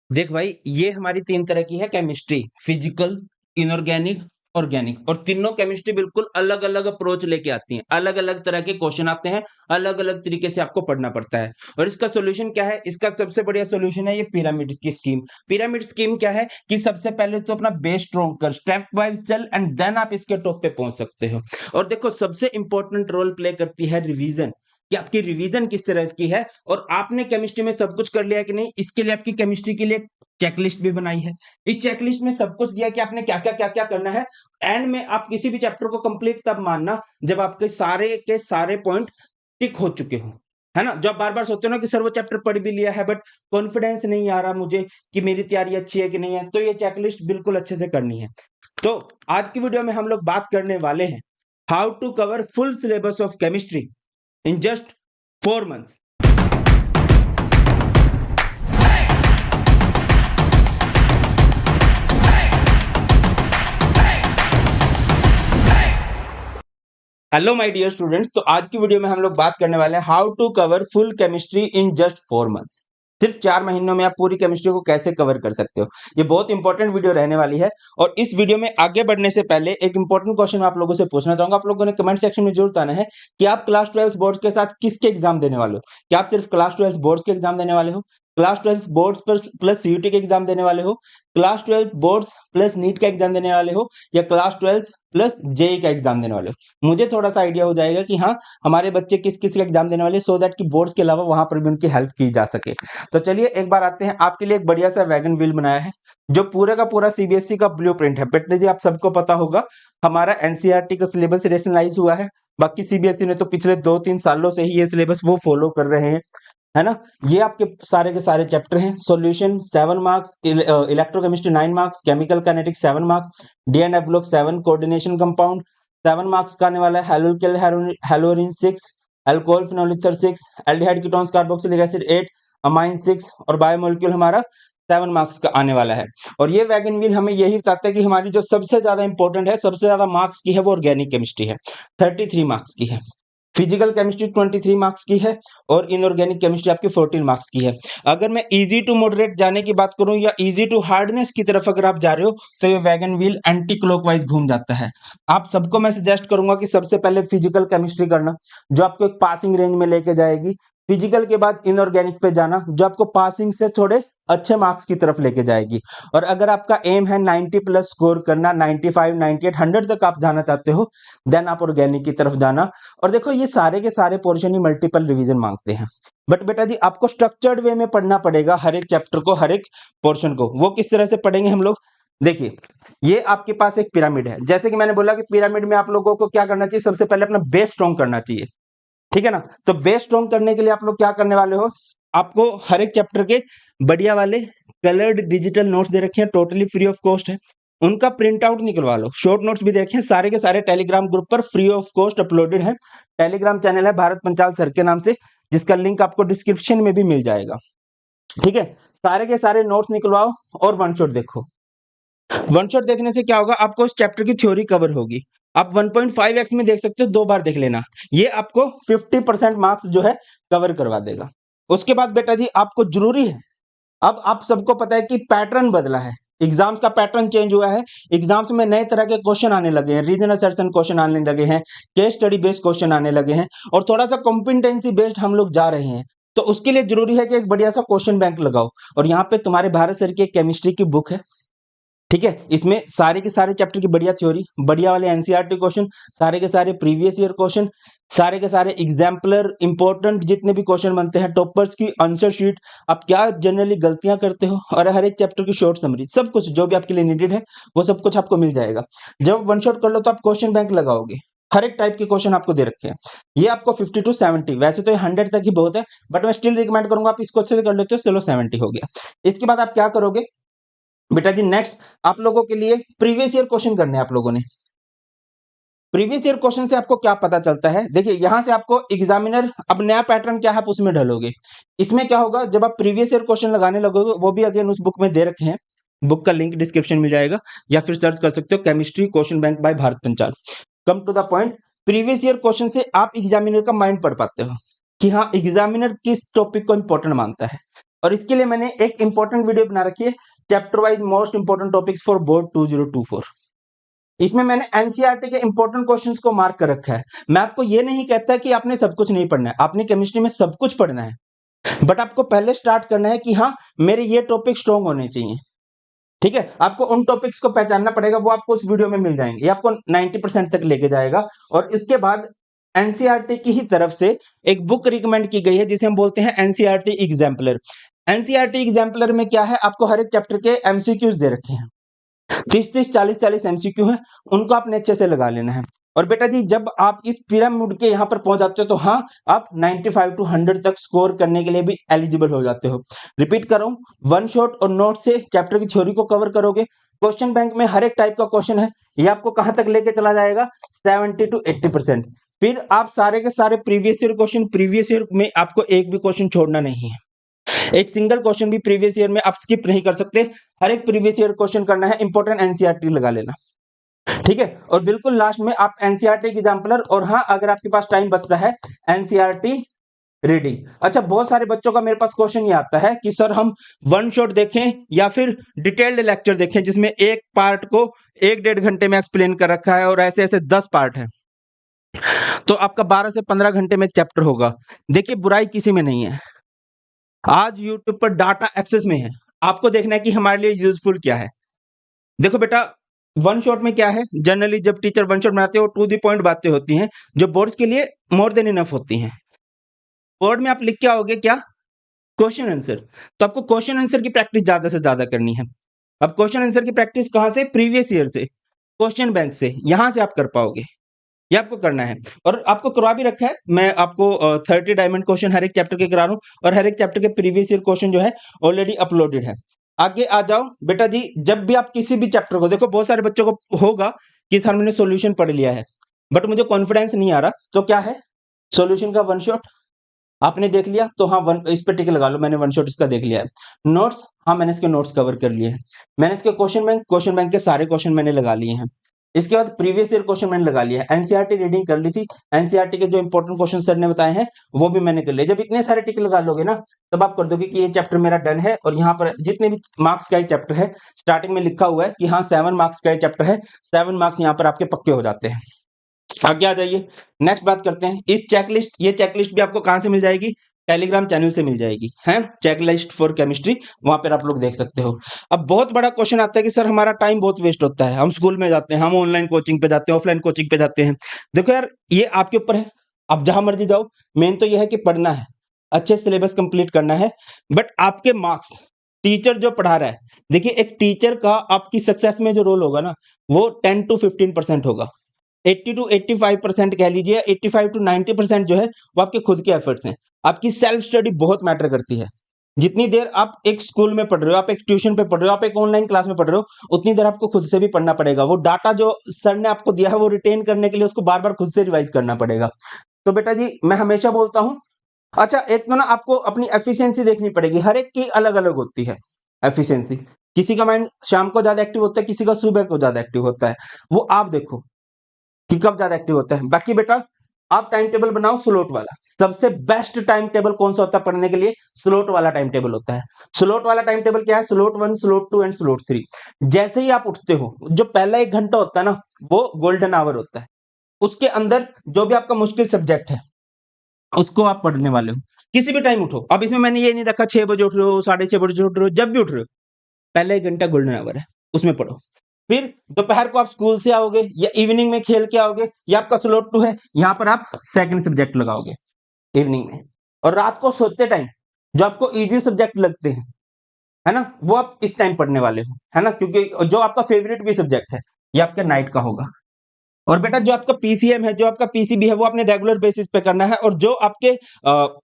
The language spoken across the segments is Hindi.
देख भाई, ये हमारी 3 तरह की है केमिस्ट्री, फिजिकल, इनऑर्गेनिक, ऑर्गेनिक। और तीनों केमिस्ट्री बिल्कुल अलग-अलग अप्रोच लेके आती हैं। अलग-अलग तरह के क्वेश्चन आते हैं, अलग-अलग तरीके से आपको पढ़ना पड़ता है। और इसका सॉल्यूशन क्या है? इसका सबसे बढ़िया सॉल्यूशन है ये पिरामिड की स्कीम। पिरामिड स्कीम क्या है कि सबसे पहले तो अपना बेस स्ट्रॉन्ग कर, स्टेप वाइज चल एंड देन आप इसके टॉप पे पहुंच सकते हो। और देखो, सबसे इंपॉर्टेंट रोल प्ले करती है रिवीजन, कि आपकी रिवीजन किस तरह की है और आपने केमिस्ट्री में सब कुछ कर लिया है कि नहीं। इसके लिए आपकी केमिस्ट्री के लिए चेकलिस्ट भी बनाई है। इस चेकलिस्ट में सब कुछ दिया कि आपने क्या क्या करना है। एंड में आप किसी भी चैप्टर को कंप्लीट तब मानना जब आपके सारे के सारे पॉइंट टिक हो चुके हो, है ना। जब बार बार सोचते हो ना कि सर वो चैप्टर पढ़ भी लिया है बट कॉन्फिडेंस नहीं आ रहा मुझे कि मेरी तैयारी अच्छी है कि नहीं है, तो ये चेकलिस्ट बिल्कुल अच्छे से करनी है। तो आज की वीडियो में हम लोग बात करने वाले हैं how to cover full syllabus of chemistry in just 4 months। Hello my dear students, तो आज की वीडियो में हम लोग बात करने वाले हैं how to cover full chemistry in just 4 months। सिर्फ 4 महीनों में आप पूरी केमिस्ट्री को कैसे कवर कर सकते हो, ये बहुत इंपॉर्टेंट वीडियो रहने वाली है। और इस वीडियो में आगे बढ़ने से पहले एक इंपॉर्टेंट क्वेश्चन मैं आप लोगों से पूछना चाहूंगा। आप लोगों ने कमेंट सेक्शन में जरूर बताना है कि आप क्लास 12 बोर्ड के साथ किसके एग्जाम देने वाले हो। क्या आप सिर्फ क्लास 12 बोर्ड्स के एग्जाम देने वाले हो, क्लास 12 बोर्ड्स प्लस सीयूटी के एग्जाम देने वाले हो, क्लास 12 बोर्ड्स प्लस नीट का एग्जाम देने वाले हो, या क्लास 12 प्लस जेई का एग्जाम देने वाले हो। मुझे थोड़ा सा आइडिया हो जाएगा कि हाँ, हमारे बच्चे किस किस का एग्जाम देने वाले, सो दैट कि बोर्ड्स के अलावा वहां पर भी उनकी हेल्प की जा सके। तो चलिए एक बार आते हैं, आपके लिए एक बढ़िया सा वैगन व्हील बनाया है जो पूरा का पूरा सीबीएसई का ब्लूप्रिंट है। बेटे जी, आप सबको पता होगा हमारा एनसीईआरटी का सिलेबस रेशनलाइज हुआ है। बाकी सीबीएसई ने तो पिछले 2-3 सालों से ही ये सिलेबस वो फॉलो कर रहे हैं, है ना। ये आपके सारे के सारे चैप्टर हैं। Solution 7 marks, electrochemistry 9 marks, chemical kinetics 7 marks, D and F block 7, coordination compound 7 marks का आने वाला है, haloalkyl haloarene 6, alcohol phenol ether 6, aldehyde ketones carboxylic acid 8, amine 6 और बायोमोलिक्यूल हमारा 7 मार्क्स का आने वाला है। और ये वैगन व्हील हमें यही बताता है कि हमारी जो सबसे ज्यादा इंपॉर्टेंट है, सबसे ज्यादा मार्क्स की है, वो ऑर्गेनिक केमिस्ट्री है, 33 मार्क्स की है। फिजिकल केमिस्ट्री 23 मार्क्स की है और इनऑर्गेनिक केमिस्ट्री आपकी 14 मार्क्स की है। अगर मैं इजी टू मॉडरेट जाने की बात करूं या इजी टू हार्डनेस की तरफ अगर आप जा रहे हो, तो ये वैगन व्हील एंटी क्लॉकवाइज घूम जाता है। आप सबको मैं सजेस्ट करूंगा कि सबसे पहले फिजिकल केमिस्ट्री करना, जो आपको एक पासिंग रेंज में लेके जाएगी। फिजिकल के बाद इनऑर्गेनिक पे जाना, जो आपको पासिंग से थोड़े अच्छे मार्क्स की तरफ लेके जाएगी। और अगर आपका एम है 90 प्लस स्कोर करना, 95, 98, 100 तक आप जाना चाहते हो, देन आप ऑर्गेनिक की तरफ जाना। और देखो, ये सारे के सारे पोर्शन ही मल्टीपल रिवीजन मांगते हैं, बट बेटा जी आपको स्ट्रक्चर्ड वे में पढ़ना पड़ेगा हर एक चैप्टर को, हर एक पोर्शन को। वो किस तरह से पढ़ेंगे हम लोग? देखिए, ये आपके पास एक पिरामिड है। जैसे कि मैंने बोला कि पिरामिड में आप लोगों को क्या करना चाहिए, सबसे पहले अपना बेस स्ट्रॉन्ग करना चाहिए, ठीक है ना। तो बेस स्ट्रॉन्ग करने के लिए आप लोग क्या करने वाले हो, आपको हर एक चैप्टर के बढ़िया वाले कलर्ड डिजिटल नोट्स दे रखे हैं, टोटली फ्री ऑफ कॉस्ट है। उनका प्रिंट आउट निकलवा लो। शॉर्ट नोट्स भी दे रखे हैं, सारे के सारे टेलीग्राम ग्रुप पर फ्री ऑफ कॉस्ट अपलोडेड है। टेलीग्राम चैनल है भारत पंचाल सर के नाम से, जिसका लिंक आपको डिस्क्रिप्शन में भी मिल जाएगा, ठीक है। सारे के सारे नोट्स निकलवाओ और वन शॉट देखो। वन शॉट देखने से क्या होगा, आपको इस चैप्टर की थ्योरी कवर होगी। आप 1.5x में देख सकते हो, 2 बार देख लेना, ये आपको 50% मार्क्स जो है कवर करवा देगा। उसके बाद बेटा जी आपको जरूरी है, अब आप सबको पता है कि पैटर्न बदला है, एग्जाम्स का पैटर्न चेंज हुआ है। एग्जाम्स में नए तरह के क्वेश्चन आने लगे हैं, रीजन असर्शन क्वेश्चन आने लगे हैं, केस स्टडी बेस्ड क्वेश्चन आने लगे हैं, और थोड़ा सा कॉम्पिटेंसी बेस्ड हम लोग जा रहे हैं। तो उसके लिए जरूरी है कि एक बढ़िया सा क्वेश्चन बैंक लगाओ। और यहाँ पे तुम्हारे भारत सर की एक केमिस्ट्री की बुक है, ठीक है। इसमें सारे के सारे चैप्टर की बढ़िया थ्योरी, बढ़िया वाले एनसीईआरटी क्वेश्चन, सारे के सारे प्रीवियस ईयर क्वेश्चन, सारे के सारे एग्जाम्पलर इंपॉर्टेंट जितने भी क्वेश्चन बनते हैं, टॉपर्स की आंसर शीट, आप क्या जनरली गलतियां करते हो, और हर एक चैप्टर की शॉर्ट समरी, सब कुछ जो भी आपके लिए नीडेड है वो सब कुछ आपको मिल जाएगा। जब वन शॉट कर लो तो आप क्वेश्चन बैंक लगाओगे, हर एक टाइप के क्वेश्चन आपको दे रखे हैं। ये आपको 50 to 70, वैसे तो ये 100 तक ही बहुत है, बट मैं स्टिल रिकमेंड करूंगा आप इसको अच्छे से कर लेते हो, चलो 70 हो गया। इसके बाद आप क्या करोगे बेटा जी, नेक्स्ट आप लोगों के लिए प्रीवियस ईयर क्वेश्चन करने हैं आप लोगों ने। प्रीवियस ईयर क्वेश्चन से आपको क्या पता चलता है, देखिए यहां से आपको एग्जामिनर, अब नया पैटर्न क्या है आप उसमें ढलोगे। इसमें क्या होगा, जब आप प्रीवियस ईयर क्वेश्चन लगाने लगोगे, वो भी अगेन उस बुक में दे रखे हैं, बुक का लिंक डिस्क्रिप्शन मिल जाएगा, या फिर सर्च कर सकते हो chemistry question bank by Bharat Panchal. Come to the point, previous year question से आप एग्जामिनर का माइंड पढ़ पाते हो कि हाँ, एग्जामिनर किस टॉपिक को इंपॉर्टेंट मानता है। और इसके लिए मैंने एक इंपॉर्टेंट वीडियो बना रखी है, chapter wise most important topics for board 2024। इसमें मैंने एनसीईआरटी के इंपॉर्टेंट क्वेश्चंस को मार्क कर रखा है। मैं आपको ये नहीं कहता कि आपने सब कुछ नहीं पढ़ना है, आपने केमिस्ट्री में सब कुछ पढ़ना है, बट आपको पहले स्टार्ट करना है कि हाँ मेरे ये टॉपिक स्ट्रॉन्ग होने चाहिए। ठीक है, आपको उन टॉपिक्स को पहचानना पड़ेगा, वो आपको उस वीडियो में मिल जाएंगे, ये आपको 90% तक लेके जाएगा। और इसके बाद एनसीईआरटी की ही तरफ से एक बुक रिकमेंड की गई है जिसे हम बोलते हैं एनसीईआरटी एग्जाम्पलर। एनसीईआरटी एग्जाम्पलर में क्या है, आपको हर एक चैप्टर के एमसीक्यूज दे रखे हैं, 30-30, 40-40 एमसीक्यू है, उनको आपने अच्छे से लगा लेना है। और बेटा जी जब आप इस पिरामिड के यहाँ पर पहुंच जाते हो तो हाँ आप 95 to 100 तक स्कोर करने के लिए भी एलिजिबल हो जाते हो। रिपीट कर रहा हूँ, वन शॉट और नोट से चैप्टर की थ्योरी को कवर करोगे। क्वेश्चन बैंक में हर एक टाइप का क्वेश्चन है, ये आपको कहां तक लेके चला जाएगा, 70 to 80%। फिर आप सारे के सारे previous year question, previous year में आपको एक भी क्वेश्चन छोड़ना नहीं है, एक सिंगल क्वेश्चन भी प्रीवियस ईयर में आप स्किप नहीं कर सकते, हर एक प्रीवियस ईयर क्वेश्चन करना है, इंपॉर्टेंट एनसीईआरटी लगा लेना। ठीक है, और बिल्कुल लास्ट में आप एनसीईआरटी एग्जाम्पलर, और हाँ अगर आपके पास टाइम बचता है एनसीईआरटी रीडिंग। अच्छा, बहुत सारे बच्चों का मेरे पास क्वेश्चन ये आता है कि सर हम वन शॉट देखें या फिर डिटेल्ड लेक्चर देखें जिसमें एक पार्ट को 1-1.5 घंटे में एक्सप्लेन कर रखा है और ऐसे ऐसे 10 पार्ट है, तो आपका 12 से 15 घंटे में चैप्टर होगा। देखिए बुराई किसी में नहीं है, आज यूट्यूब पर डाटा एक्सेस में है, आपको देखना है कि हमारे लिए यूजफुल क्या है। देखो बेटा, वन शॉट में क्या है, जनरली जब टीचर वन शॉट बनाते हो टू द पॉइंट बातें होती हैं जो बोर्ड्स के लिए मोर देन इनफ होती हैं। बोर्ड में आप लिख के आओगे क्या, क्वेश्चन आंसर, तो आपको क्वेश्चन आंसर की प्रैक्टिस ज्यादा से ज्यादा करनी है। अब क्वेश्चन आंसर की प्रैक्टिस कहां से, प्रीवियस ईयर से, क्वेश्चन बैंक से, यहां से आप कर पाओगे, ये आपको करना है। और आपको करवा भी रखा है, मैं आपको 30 डायमंड क्वेश्चन हर एक चैप्टर के करा रहा हूं, और हर एक चैप्टर के प्रीवियस ईयर क्वेश्चन जो है ऑलरेडी अपलोडेड है। आगे आ जाओ बेटा जी, जब भी आप किसी भी चैप्टर को देखो, बहुत सारे बच्चों को होगा कि सर मैंने सॉल्यूशन पढ़ लिया है बट मुझे कॉन्फिडेंस नहीं आ रहा, तो क्या है, सॉल्यूशन का वन शॉट आपने देख लिया तो हाँ वन इस पे टिक लगा लो, मैंने वन शॉट इसका देख लिया है। नोट्स, हाँ मैंने इसके नोट्स कवर कर लिए हैं। मैंने इसके क्वेश्चन बैंक के सारे क्वेश्चन मैंने लगा लिए हैं। इसके बाद प्रीवियस ईयर क्वेश्चन मैंने लगा लिया है, एनसीईआरटी रीडिंग कर ली थी, एनसीईआरटी के जो इंपॉर्टेंट क्वेश्चन सर ने बताए हैं वो भी मैंने कर लिए। जब इतने सारे टिक लगा लोगे ना, तब आप कर दोगे कि ये चैप्टर मेरा डन है, और यहाँ पर जितने भी मार्क्स का चैप्टर है स्टार्टिंग में लिखा हुआ है कि हाँ 7 मार्क्स का चैप्टर है, 7 मार्क्स यहाँ पर आपके पक्के हो जाते हैं। आगे आ जाइए, नेक्स्ट बात करते हैं इस चेकलिस्ट, ये चेकलिस्ट भी आपको कहां से मिल जाएगी, टेलीग्राम चैनल से मिल जाएगी, है चेकलिस्ट फॉर केमिस्ट्री, वहां पर आप लोग देख सकते हो। अब बहुत बड़ा क्वेश्चन आता है कि सर हमारा टाइम बहुत वेस्ट होता है, हम स्कूल में जाते हैं, हम ऑनलाइन कोचिंग पे जाते हैं, ऑफलाइन कोचिंग पे जाते हैं। देखो यार ये आपके ऊपर है, आप जहां मर्जी जाओ, मेन तो यह है कि पढ़ना है, अच्छे सिलेबस कंप्लीट करना है, बट आपके मार्क्स, टीचर जो पढ़ा रहा है, देखिए एक टीचर का आपकी सक्सेस में जो रोल होगा ना, वो 10 to 15% होगा, 80 to 85% कह लीजिए, 85 to 90% जो है वो आपके खुद के एफर्ट्स हैं। आपकी सेल्फ स्टडी बहुत मैटर करती है। जितनी देर आप एक स्कूल में पढ़ रहे हो, आप एक ट्यूशन पे पढ़ रहे हो, आप एक ऑनलाइन क्लास में पढ़ रहे हो, उतनी देर आपको खुद से भी पढ़ना पड़ेगा। वो डाटा जो सर ने आपको दिया है वो रिटेन करने के लिए उसको बार बार खुद से रिवाइज करना पड़ेगा। तो बेटा जी मैं हमेशा बोलता हूँ, अच्छा एक तो ना आपको अपनी एफिशिएंसी देखनी पड़ेगी, हर एक की अलग अलग होती है एफिशिएंसी। किसी का माइंड शाम को ज्यादा एक्टिव होता है, किसी का सुबह को ज्यादा एक्टिव होता है, वो आप देखो कि कब ज्यादा एक्टिव होता है। बाकी बेटा आप टाइम टेबल बनाओ स्लोट वाला, सबसे बेस्ट टाइम टेबल कौन सा होता है पढ़ने के लिए, स्लोट वाला टाइम टेबल होता है। स्लोट वाला टाइम टेबल क्या है, स्लोट 1, स्लोट 2 एंड स्लोट 3। जैसे ही आप उठते हो, जो पहला 1 घंटा होता है ना, वो गोल्डन आवर होता है। उसके अंदर जो भी आपका मुश्किल सब्जेक्ट है उसको आप पढ़ने वाले हो, किसी भी टाइम उठो। अब इसमें मैंने ये नहीं रखा 6 बजे उठ रहे हो, 6:30 बजे उठ रहे हो, जब भी उठ रहे हो, पहला 1 घंटा गोल्डन आवर है, उसमें पढ़ो। फिर दोपहर को आप स्कूल से आओगे या इवनिंग में खेल के आओगे, या आपका स्लोट 2 है, यहां पर आप सेकंड सब्जेक्ट लगाओगे इवनिंग में। और रात को सोते टाइम जो आपको इजी सब्जेक्ट लगते हैं, है ना, वो आप इस टाइम पढ़ने वाले हो, है ना, क्योंकि जो आपका फेवरेट भी सब्जेक्ट है ये आपका नाइट का होगा। और बेटा जो आपका पीसीएम है, जो आपका पीसीबी है, वो आपने रेगुलर बेसिस पे करना है। और जो आपके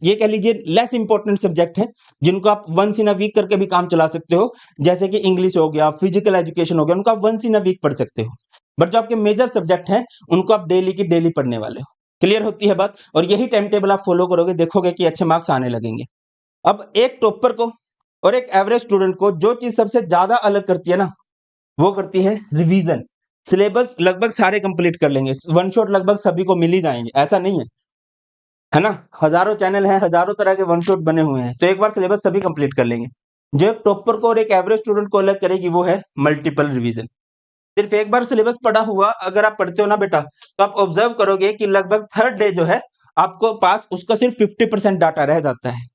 ये कह लीजिए लेस इंपॉर्टेंट सब्जेक्ट है, जिनको आप वंस इन अ वीक करके भी काम चला सकते हो, जैसे कि इंग्लिश हो गया, फिजिकल एजुकेशन हो गया, उनको आप वंस इन अ वीक पढ़ सकते हो। बट जो आपके मेजर सब्जेक्ट हैं उनको आप डेली की डेली पढ़ने वाले हो। क्लियर होती है बात, और यही टाइम टेबल आप फॉलो करोगे, देखोगे कि अच्छे मार्क्स आने लगेंगे। अब एक टॉपर को और एक एवरेज स्टूडेंट को जो चीज सबसे ज्यादा अलग करती है ना, वो करती है रिवीजन। सिलेबस लगभग सारे कंप्लीट कर लेंगे, वन शॉट लगभग सभी को मिल ही जाएंगे, ऐसा नहीं है। है ना? हज़ारों चैनल हैं, हज़ारों तरह के वन शॉट बने हुए हैं, तो एक बार सिलेबस सभी कंप्लीट कर लेंगे। जो एक टॉपर को और एक एवरेज स्टूडेंट को अलग करेगी वो है मल्टीपल रिवीजन। सिर्फ एक बार सिलेबस पढ़ा हुआ अगर आप पढ़ते हो ना बेटा, तो आप ऑब्जर्व करोगे कि लगभग थर्ड डे जो है आपको पास उसका सिर्फ 50% डाटा रह जाता है।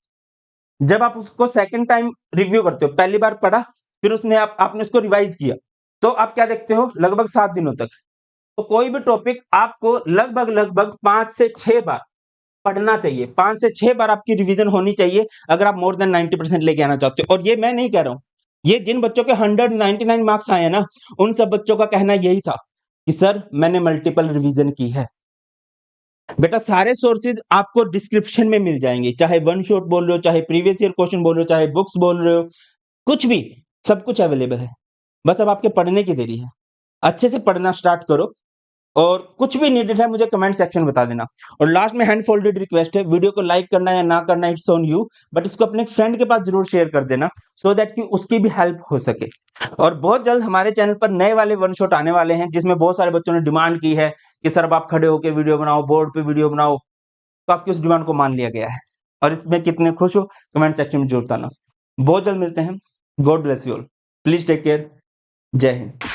जब आप उसको सेकंड टाइम रिव्यू करते हो, पहली बार पढ़ा, फिर उसने आपने उसको रिवाइज किया, तो आप क्या देखते हो लगभग 7 दिनों तक। तो कोई भी टॉपिक आपको लगभग 5 से 6 बार पढ़ना चाहिए। 5 से 6 बार आपकी रिवीजन होनी चाहिए अगर आप मोर देन 90% लेके आना चाहते हो। और ये मैं नहीं कह रहा हूँ, ये जिन बच्चों के 199 मार्क्स आए हैं ना, उन सब बच्चों का कहना यही था कि सर मैंने मल्टीपल रिवीजन की है। बेटा सारे सोर्सेज आपको डिस्क्रिप्शन में मिल जाएंगे, चाहे वन शॉट बोल रहे हो, चाहे प्रीवियस ईयर क्वेश्चन बोल रहे हो, चाहे बुक्स बोल रहे हो, कुछ भी, सब कुछ अवेलेबल है। बस अब आपके पढ़ने की देरी है। अच्छे से पढ़ना स्टार्ट करो और कुछ भी नीडेड है मुझे कमेंट सेक्शन में बता देना। और लास्ट में हैंड फोल्डेड रिक्वेस्ट है, वीडियो को लाइक करना या ना करना इट्स ऑन यू, बट इसको अपने फ्रेंड के पास जरूर शेयर कर देना सो दैट कि उसकी भी हेल्प हो सके। और बहुत जल्द हमारे चैनल पर नए वाले वन शॉट आने वाले हैं जिसमें बहुत सारे बच्चों ने डिमांड की है कि सर अब आप खड़े होकर वीडियो बनाओ, बोर्ड पे वीडियो बनाओ, तो आपकी उस डिमांड को मान लिया गया है। और इसमें कितने खुश हो कमेंट सेक्शन में जरूर बताना। बहुत जल्द मिलते हैं। God bless you all. Please take care. जय हिंद।